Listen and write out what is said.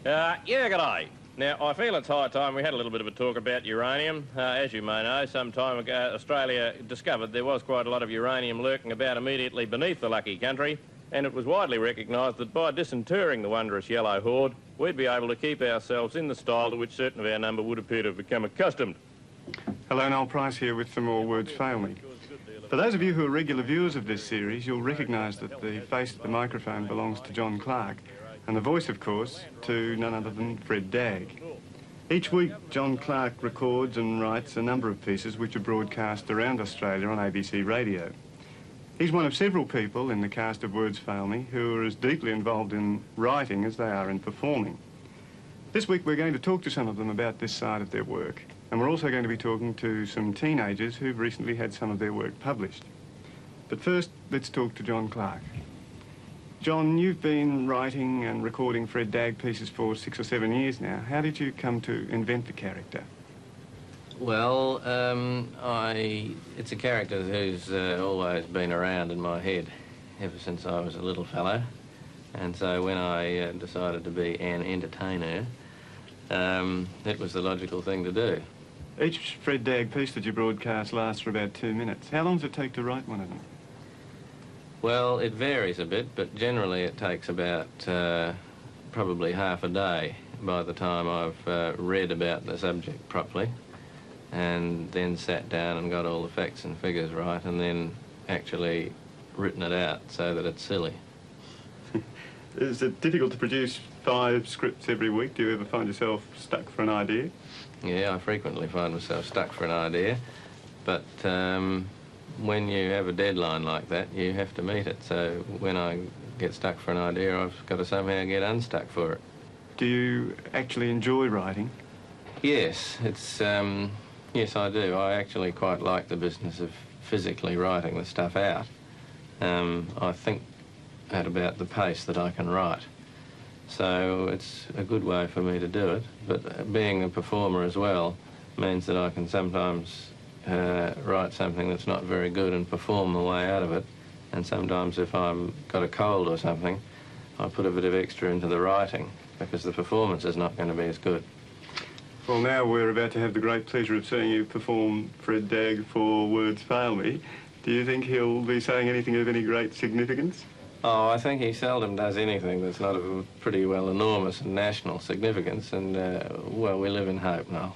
Yeah, g'day. Now, I feel it's high time we had a little bit of a talk about uranium. As you may know, some time ago, Australia discovered there was quite a lot of uranium lurking about immediately beneath the lucky country, and it was widely recognised that by disinterring the wondrous yellow hoard, we'd be able to keep ourselves in the style to which certain of our number would appear to have become accustomed. Hello, Noel Price here with Some More Words Fail Me. For those of you who are regular viewers of this series, you'll recognise that the face at the microphone belongs to John Clark, and the voice, of course, to none other than Fred Dagg. Each week, John Clark records and writes a number of pieces which are broadcast around Australia on ABC Radio. He's one of several people in the cast of Words Fail Me who are as deeply involved in writing as they are in performing. This week, we're going to talk to some of them about this side of their work, and we're also going to be talking to some teenagers who've recently had some of their work published. But first, let's talk to John Clark. John, you've been writing and recording Fred Dagg pieces for 6 or 7 years now. How did you come to invent the character? Well, it's a character who's always been around in my head ever since I was a little fellow. And so when I decided to be an entertainer, it was the logical thing to do. Each Fred Dagg piece that you broadcast lasts for about 2 minutes. How long does it take to write one of them? Well, it varies a bit, but generally it takes about probably half a day by the time I've read about the subject properly and then sat down and got all the facts and figures right and then actually written it out so that it's silly. Is it difficult to produce 5 scripts every week? Do you ever find yourself stuck for an idea? Yeah, I frequently find myself stuck for an idea, but when you have a deadline like that, you have to meet it. So when I get stuck for an idea, I've got to somehow get unstuck for it. Do you actually enjoy writing? Yes, yes, I do. I actually quite like the business of physically writing the stuff out. I think at about the pace that I can write. So it's a good way for me to do it. But being a performer as well means that I can sometimes write something that's not very good and perform the way out of it. And sometimes if I've got a cold or something, I put a bit of extra into the writing because the performance is not going to be as good. Well, now we're about to have the great pleasure of seeing you perform Fred Dagg for Words Fail Me. Do you think he'll be saying anything of any great significance? Oh, I think he seldom does anything that's not of pretty well enormous and national significance, and, well, we live in hope now.